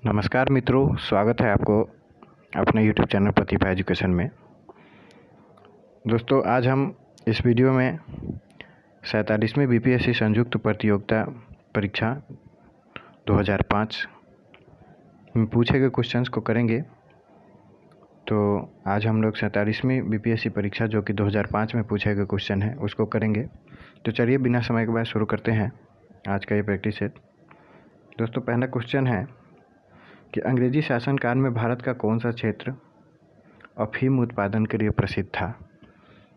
नमस्कार मित्रों, स्वागत है आपको अपने YouTube चैनल प्रतिभा एजुकेशन में। दोस्तों, आज हम इस वीडियो में 47वीं बीपीएससी संयुक्त प्रतियोगिता परीक्षा 2005 में पूछे गए क्वेश्चंस को करेंगे। तो आज हम लोग 47वीं बीपीएससी परीक्षा जो कि 2005 में पूछे गए क्वेश्चन है उसको करेंगे। तो चलिए बिना समय के बाद शुरू करते हैं आज का ये प्रैक्टिस सेट। दोस्तों, पहला क्वेश्चन है कि अंग्रेजी शासनकाल में भारत का कौन सा क्षेत्र अफीम उत्पादन के लिए प्रसिद्ध था।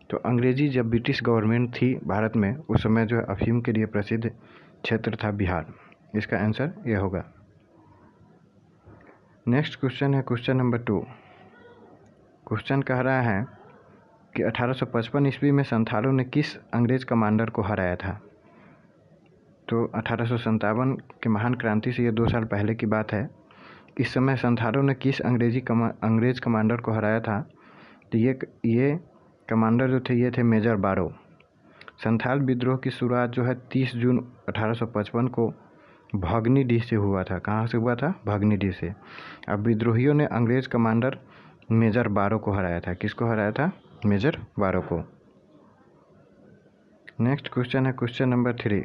तो अंग्रेजी जब ब्रिटिश गवर्नमेंट थी भारत में, उस समय जो है अफीम के लिए प्रसिद्ध क्षेत्र था बिहार। इसका आंसर यह होगा। नेक्स्ट क्वेश्चन है क्वेश्चन नंबर 2। क्वेश्चन कह रहा है कि 1855 ईस्वी में संथालों ने किस अंग्रेज कमांडर को हराया था। तो 1857 के महान क्रांति से ये 2 साल पहले की बात है। इस समय संथालों ने किस अंग्रेज कमांडर को हराया था। तो ये कमांडर जो थे ये थे मेजर बारो। संथाल विद्रोह की शुरुआत जो है 30 जून 1855 को भगनीडीह से हुआ था। कहाँ से हुआ था? भगनीडीह से। अब विद्रोहियों ने अंग्रेज कमांडर मेजर बारो को हराया था। किसको हराया था? मेजर बारो को। नेक्स्ट क्वेश्चन है क्वेश्चन नंबर 3।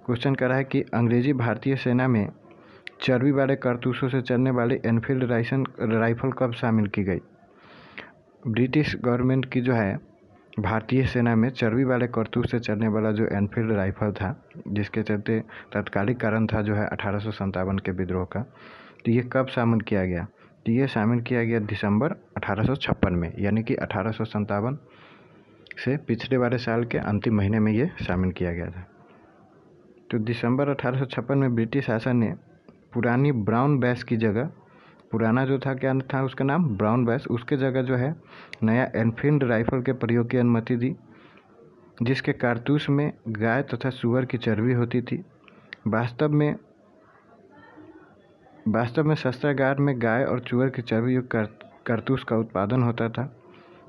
क्वेश्चन कह रहा है कि अंग्रेजी भारतीय सेना में चर्बी वाले कारतूसों से चलने वाली एनफील्ड राइफल कब शामिल की गई। ब्रिटिश गवर्नमेंट की जो है भारतीय सेना में चर्बी वाले कारतूस से चलने वाला जो एनफील्ड राइफल था, जिसके चलते तत्कालिक कारण था जो है 1857 के विद्रोह का। तो ये कब शामिल किया गया? तो ये शामिल किया गया दिसंबर 1856 में, यानी कि 1857 से पिछले वाले साल के अंतिम महीने में ये शामिल किया गया था। तो दिसंबर 1856 में ब्रिटिश शासन ने पुरानी ब्राउन बैस की जगह, पुराना जो था क्या था उसका नाम? ब्राउन बैस, उसके जगह जो है नया एनफील्ड राइफल के प्रयोग की अनुमति दी, जिसके कारतूस में गाय तथा सुअर की चर्बी होती थी। वास्तव में शस्त्रागार में गाय और सुअर की चर्बी युक्त कारतूस का उत्पादन होता था।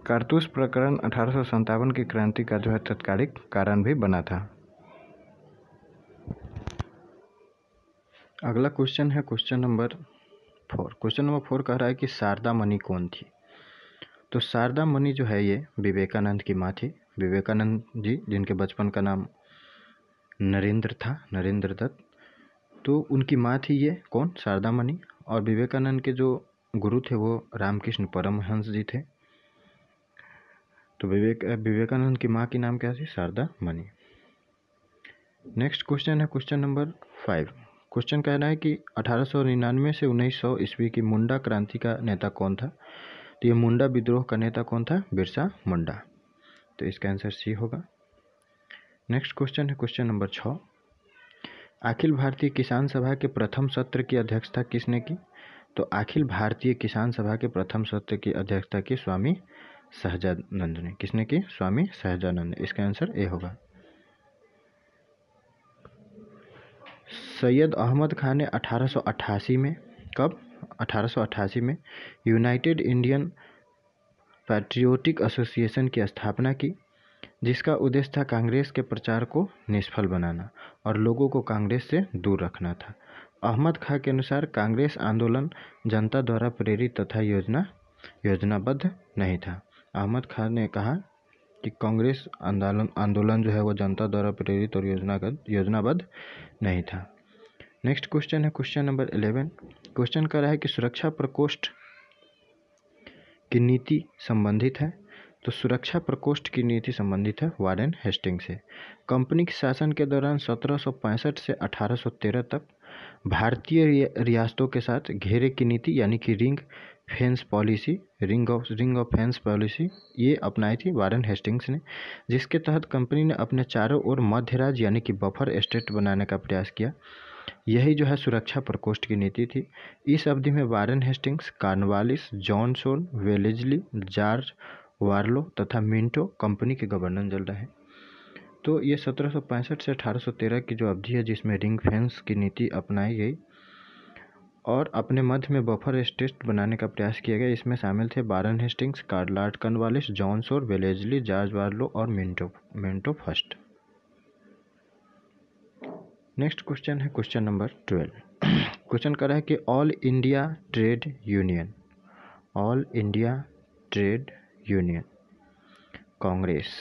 कारतूस प्रकरण 1857 की क्रांति का जो है तत्कालिक कारण भी बना था। अगला क्वेश्चन है क्वेश्चन नंबर 4। क्वेश्चन नंबर 4 कह रहा है कि शारदा मणि कौन थी। तो शारदा मणि जो है ये विवेकानंद की माँ थी। विवेकानंद जी, जिनके बचपन का नाम नरेंद्र था, नरेंद्र दत्त। तो उनकी माँ थी ये कौन? शारदा मणि। और विवेकानंद के जो गुरु थे वो रामकृष्ण परमहंस जी थे। तो विवेकानंद की माँ की नाम क्या थी? शारदा मणि। नेक्स्ट क्वेश्चन है क्वेश्चन नंबर 5। क्वेश्चन कह रहा है कि 1899 से 1900 ईस्वी की मुंडा क्रांति का नेता कौन था। तो ये मुंडा विद्रोह का नेता कौन था? बिरसा मुंडा। तो इसका आंसर सी होगा। नेक्स्ट क्वेश्चन है क्वेश्चन नंबर 6। अखिल भारतीय किसान सभा के प्रथम सत्र की अध्यक्षता किसने की। तो अखिल भारतीय किसान सभा के प्रथम सत्र की अध्यक्षता की स्वामी सहजानंद ने। किसने की? स्वामी सहजानंद ने। इसका आंसर ए होगा। सैयद अहमद खान ने 1888 में, कब? 1888 में यूनाइटेड इंडियन पैट्रियोटिक एसोसिएशन की स्थापना की, जिसका उद्देश्य था कांग्रेस के प्रचार को निष्फल बनाना और लोगों को कांग्रेस से दूर रखना था। अहमद खान के अनुसार कांग्रेस आंदोलन जनता द्वारा प्रेरित तथा योजनाबद्ध नहीं था। अहमद खान ने कहा कि कांग्रेस आंदोलन जो है वो जनता द्वारा प्रेरित और योजनाबद्ध नहीं था। नेक्स्ट क्वेश्चन है क्वेश्चन नंबर 11। क्वेश्चन कर रहा है कि सुरक्षा प्रकोष्ठ की नीति संबंधित है। तो सुरक्षा प्रकोष्ठ की नीति संबंधित है वारेन हेस्टिंग्स से। कंपनी के शासन के दौरान 1765 से 1813 तक भारतीय रियासतों के साथ घेरे की नीति, यानी कि रिंग ऑफ फेंस पॉलिसी ये अपनाई थी वारेन हेस्टिंग्स ने, जिसके तहत कंपनी ने अपने चारों ओर मध्य राज्य यानी कि बफर स्टेट बनाने का प्रयास किया। यही जो है सुरक्षा प्रकोष्ठ की नीति थी। इस अवधि में Warren Hastings, Cornwallis, Johnson, Wellesley, George Barlow तथा मिंटो कंपनी के गवर्नर जनरल रहे। तो ये 1765 से 1813 की जो अवधि है जिसमें रिंग फेंस की नीति अपनाई गई और अपने मध्य में बफर स्टेट बनाने का प्रयास किया गया। इसमें शामिल थे Warren Hastings, lord Cornwallis, Johnson, Wellesley, George Barlow और मिंटो फर्स्ट। नेक्स्ट क्वेश्चन है क्वेश्चन नंबर 12। क्वेश्चन कर रहा है कि all India trade union congress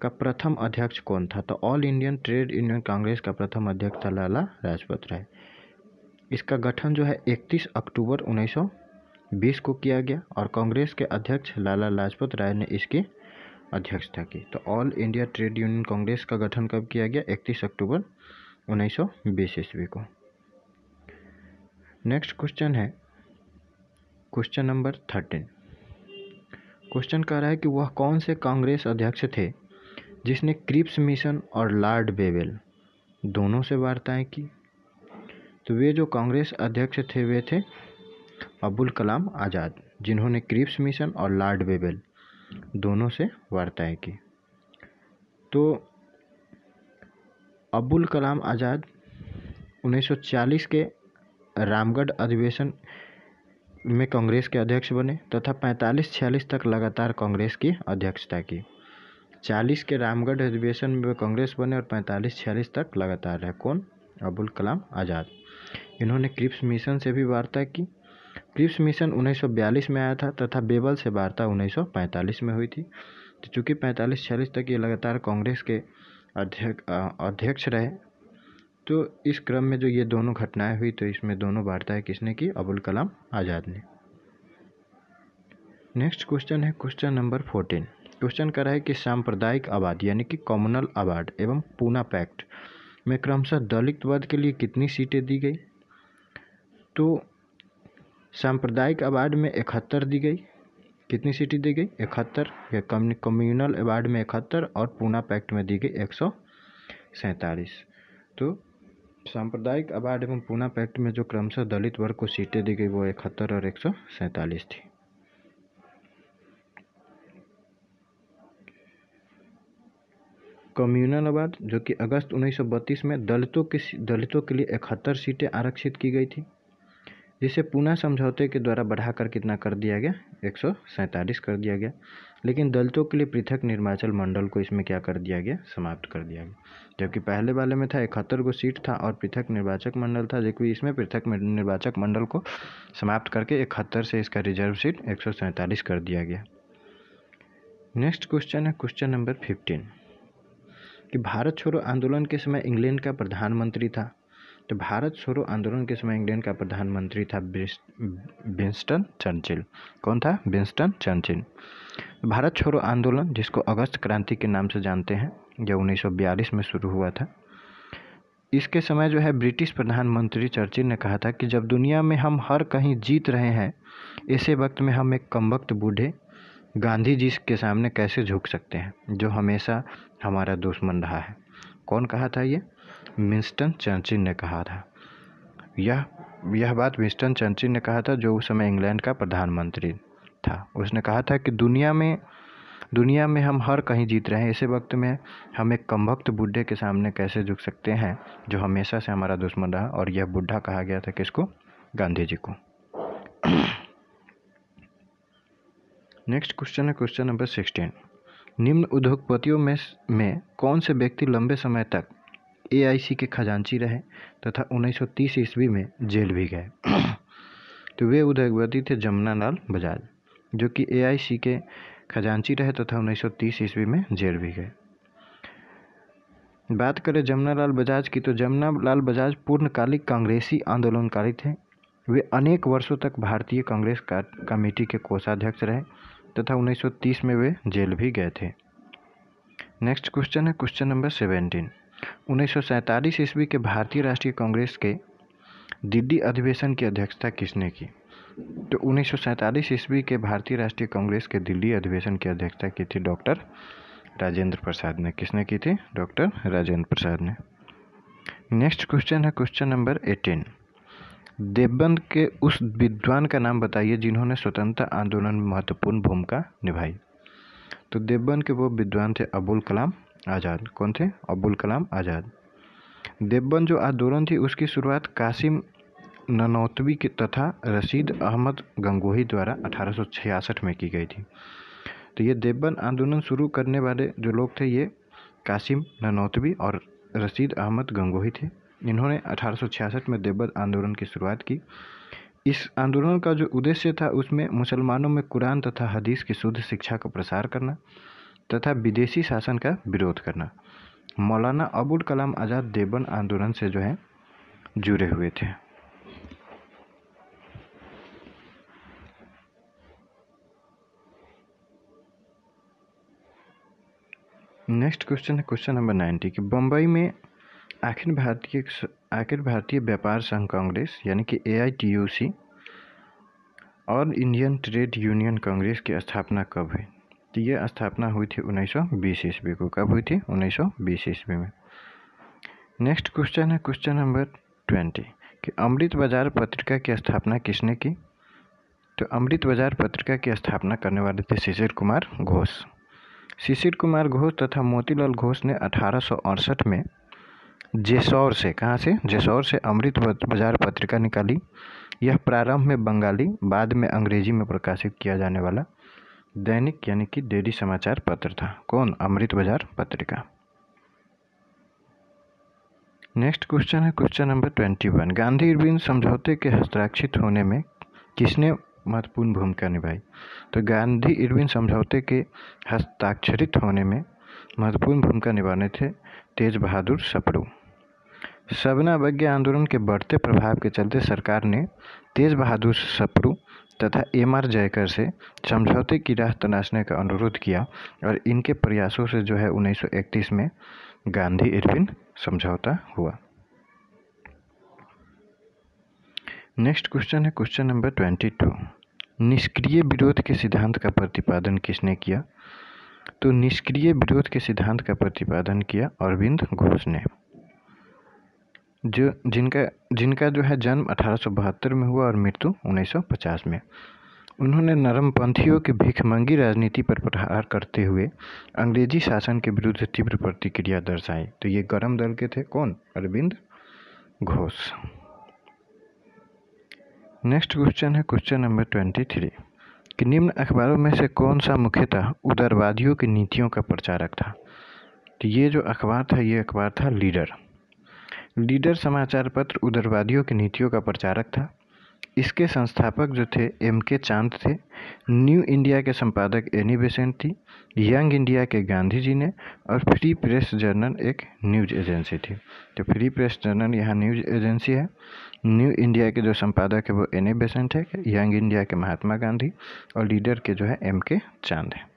का प्रथम अध्यक्ष कौन था? तो all Indian trade union congress का प्रथम अध्यक्ष था लाला लाजपत राय। इसका गठन जो है 31 अक्टूबर 1920 को किया गया और कांग्रेस के अध्यक्ष लाला लाजपत राय ने इसकी अध्यक्षता की। तो all India trade union congress का गठन कब किया गया? 31 अक्टूबर 1920 ईस्वी को। नेक्स्ट क्वेश्चन है क्वेश्चन नंबर 13। क्वेश्चन कह रहा है कि वह कौन से कांग्रेस अध्यक्ष थे जिसने क्रिप्स मिशन और लॉर्ड वेवेल दोनों से वार्ताएं की? तो वे जो कांग्रेस अध्यक्ष थे वे थे अबुल कलाम आज़ाद, जिन्होंने क्रिप्स मिशन और लॉर्ड वेवेल दोनों से वार्ताएं की। तो अबुल कलाम आज़ाद 1940 के रामगढ़ अधिवेशन में कांग्रेस के अध्यक्ष बने तथा 45-46 तक लगातार कांग्रेस की अध्यक्षता की। 40 के रामगढ़ अधिवेशन में कांग्रेस बने और 45-46 तक लगातार रहे। कौन? अबुल कलाम आज़ाद। इन्होंने क्रिप्स मिशन से भी वार्ता की। क्रिप्स मिशन 1942 में आया था तथा बेबल से वार्ता 1945 में हुई थी। तो चूँकि 45-46 तक ये लगातार कांग्रेस के अध्यक्ष रहे, तो इस क्रम में जो ये दोनों घटनाएं हुई तो इसमें दोनों वार्ताएं किसने की? अबुल कलाम आज़ाद ने। नेक्स्ट क्वेश्चन है क्वेश्चन नंबर 14। क्वेश्चन कर रहा है कि सांप्रदायिक आबाद यानी कि कम्युनल आबाद एवं पूना पैक्ट में क्रमशः दलित वर्ग के लिए कितनी सीटें दी गई? तो सांप्रदायिक आबाद में 71 दी गई। कितनी सीटें दी गई? 71। या कम्युनल आबाद में 71 और पूना पैक्ट में दी गई 147। तो सांप्रदायिक आबाद एवं पूना पैक्ट में जो क्रमशः दलित वर्ग को सीटें दी गई वो 71 और 147 थी। कम्युनल आबाद जो कि अगस्त 1932 में दलितों के लिए 71 सीटें आरक्षित की गई थी, जिसे पूना समझौते के द्वारा बढ़ाकर कितना कर दिया गया? 147 कर दिया गया। लेकिन दलितों के लिए पृथक निर्वाचन मंडल को इसमें क्या कर दिया गया? समाप्त कर दिया गया। जबकि पहले वाले में था 71 को सीट था और पृथक निर्वाचक मंडल था, जबकि इसमें पृथक निर्वाचक मंडल को समाप्त करके 71 से इसका रिजर्व सीट 147 कर दिया गया। नेक्स्ट क्वेश्चन है क्वेश्चन नंबर 15 कि भारत छोड़ो आंदोलन के समय इंग्लैंड का प्रधानमंत्री था। तो भारत छोड़ो आंदोलन के समय इंग्लैंड का प्रधानमंत्री था विंस्टन चर्चिल। कौन था? Winston Churchill. भारत छोड़ो आंदोलन, जिसको अगस्त क्रांति के नाम से जानते हैं, जो 1942 में शुरू हुआ था, इसके समय जो है ब्रिटिश प्रधानमंत्री चर्चिल ने कहा था कि जब दुनिया में हम हर कहीं जीत रहे हैं, ऐसे वक्त में हम एक कमबख्त बूढ़े गांधी जी के सामने कैसे झुक सकते हैं, जो हमेशा हमारा दुश्मन रहा है। कौन कहा था? ये विंस्टन चर्चिल ने कहा था। यह बात विंस्टन चर्चिल ने कहा था, जो उस समय इंग्लैंड का प्रधानमंत्री था। उसने कहा था कि दुनिया में हम हर कहीं जीत रहे हैं, ऐसे वक्त में हम एक कमबख्त बूढ़े के सामने कैसे झुक सकते हैं, जो हमेशा से हमारा दुश्मन रहा। और यह बूढ़ा कहा गया था किसको? गांधी जी को। नेक्स्ट क्वेश्चन है क्वेश्चन नंबर 16। निम्न उद्योगपतियों में कौन से व्यक्ति लंबे समय तक AIC के खजांची रहे तथा 1930 ईस्वी में जेल भी गए? तो वे उद्योगपति थे जमनालाल बजाज, जो कि AIC के खजांची रहे तथा 1930 ईस्वी में जेल भी गए। बात करें जमनालाल बजाज की, तो जमनालाल बजाज पूर्णकालिक कांग्रेसी आंदोलनकारी थे। वे अनेक वर्षों तक भारतीय कांग्रेस कमेटी के कोषाध्यक्ष रहे तथा 1930 में वे जेल भी गए थे। नेक्स्ट क्वेश्चन है क्वेश्चन नंबर 17। 1947 ईस्वी के भारतीय राष्ट्रीय कांग्रेस के दिल्ली अधिवेशन की अध्यक्षता किसने की? तो 1947 ईस्वी के भारतीय राष्ट्रीय कांग्रेस के दिल्ली अधिवेशन की अध्यक्षता की थी डॉक्टर राजेंद्र प्रसाद ने। किसने की थी? डॉक्टर राजेंद्र प्रसाद ने। नेक्स्ट क्वेश्चन है क्वेश्चन नंबर 18। देवबंद के उस विद्वान का नाम बताइए जिन्होंने स्वतंत्रता आंदोलन में महत्वपूर्ण भूमिका निभाई। तो देवबंद के वो विद्वान थे अबुल कलाम आज़ाद। कौन थे? अबुल कलाम आज़ाद। देवबंद जो आंदोलन थी उसकी शुरुआत कासिम ननौतवी के तथा रशीद अहमद गंगोही द्वारा 1866 में की गई थी। तो ये देवबंद आंदोलन शुरू करने वाले जो लोग थे ये कासिम ननौतवी और रशीद अहमद गंगोही थे। इन्होंने 1866 में देवबंद आंदोलन की शुरुआत की। इस आंदोलन का जो उद्देश्य था उसमें मुसलमानों में कुरान तथा हदीस की शुद्ध शिक्षा का प्रसार करना तथा विदेशी शासन का विरोध करना। मौलाना अबुल कलाम आज़ाद देवबंद आंदोलन से जो है जुड़े हुए थे। नेक्स्ट क्वेश्चन है क्वेश्चन नंबर 90 कि बम्बई में अखिल भारतीय व्यापार संघ कांग्रेस यानी कि AITUC और इंडियन ट्रेड यूनियन कांग्रेस की स्थापना कब हुई? तो ये स्थापना हुई थी 1920 ईस्वी को। कब हुई थी? 1920 ईस्वी में। नेक्स्ट क्वेश्चन है क्वेश्चन नंबर 20 कि अमृत बाजार पत्रिका की स्थापना किसने की? तो अमृत बाजार पत्रिका की स्थापना करने वाले थे शिशिर कुमार घोष। शिशिर कुमार घोष तथा मोतीलाल घोष ने 1868 में जेसौर से, कहाँ से? जेसौर से अमृत बाजार पत्रिका निकाली। यह प्रारंभ में बंगाली, बाद में अंग्रेजी में प्रकाशित किया जाने वाला दैनिक यानी कि डेली समाचार पत्र था। कौन? अमृत बाजार पत्रिका। नेक्स्ट क्वेश्चन है क्वेश्चन नंबर 21 गांधी इरविन समझौते के हस्ताक्षरित होने में किसने महत्वपूर्ण भूमिका निभाई? तो गांधी इरविन समझौते के हस्ताक्षरित होने में महत्वपूर्ण भूमिका निभाने थे तेज बहादुर सप्रू। सविनय अवज्ञा आंदोलन के बढ़ते प्रभाव के चलते सरकार ने तेज बहादुर सप्रू तथा MR जयकर से समझौते की राह तलाशने का अनुरोध किया और इनके प्रयासों से जो है 1931 में गांधी इरविन समझौता हुआ। नेक्स्ट क्वेश्चन है क्वेश्चन नंबर 22 निष्क्रिय विरोध के सिद्धांत का प्रतिपादन किसने किया? तो निष्क्रिय विरोध के सिद्धांत का प्रतिपादन किया अरविंद घोष ने, जो जिनका जो है जन्म 1872 में हुआ और मृत्यु 1950 में। उन्होंने नरमपंथियों की भिखमंगी राजनीति पर प्रहार करते हुए अंग्रेजी शासन के विरुद्ध तीव्र प्रतिक्रिया दर्शाई। तो ये गरम दल के थे। कौन? अरविंद घोष। नेक्स्ट क्वेश्चन है क्वेश्चन नंबर 23 कि निम्न अखबारों में से कौन सा मुख्यतः उदारवादियों की नीतियों का प्रचारक था? तो ये जो अखबार था ये अखबार था लीडर। लीडर समाचार पत्र उदारवादियों की नीतियों का प्रचारक था। इसके संस्थापक जो थे MK चांद थे। न्यू इंडिया के संपादक एनी बेसेंट थी। यंग इंडिया के गांधी जी ने और फ्री प्रेस जर्नल एक न्यूज एजेंसी थी। तो फ्री प्रेस जर्नल यहाँ न्यूज एजेंसी है। न्यू इंडिया के जो संपादक है वो एनी बेसेंट है। यंग इंडिया के महात्मा गांधी और लीडर के जो है MK चांद है।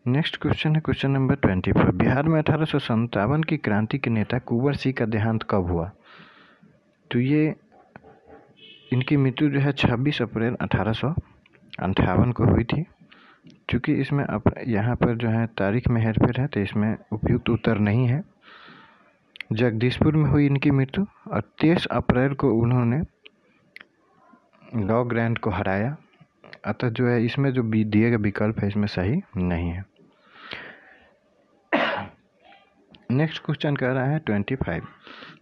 नेक्स्ट क्वेश्चन है क्वेश्चन नंबर 24 बिहार में 1857 की क्रांति के नेता कुंवर सिंह का देहांत कब हुआ? तो ये इनकी मृत्यु जो है 26 अप्रैल 1858 को हुई थी। चूँकि इसमें यहाँ पर जो है तारीख में हेरफेर है तो इसमें उपयुक्त उत्तर नहीं है। जगदीशपुर में हुई इनकी मृत्यु और 23 अप्रैल को उन्होंने लॉ ग्रैंड को हराया। अतः जो है इसमें जो दिए गए विकल्प है इसमें सही नहीं है। नेक्स्ट क्वेश्चन कह रहा है 25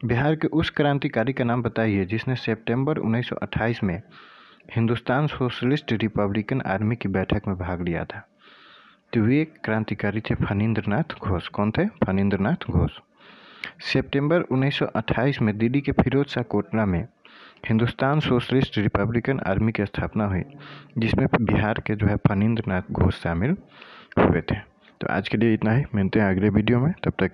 बिहार के उस क्रांतिकारी का नाम बताइए जिसने सितंबर 1928 में हिंदुस्तान सोशलिस्ट रिपब्लिकन आर्मी की बैठक में भाग लिया था। तो वे क्रांतिकारी थे फणींद्रनाथ घोष। कौन थे? फणींद्रनाथ घोष। सितंबर 1928 में दिल्ली के फिरोज शाह कोटला में हिंदुस्तान सोशलिस्ट रिपब्लिकन आर्मी की स्थापना हुई जिसमें बिहार के जो है फणींद्रनाथ घोष शामिल हुए थे। तो आज के लिए इतना ही। मिलते हैं अगले वीडियो में, तब तक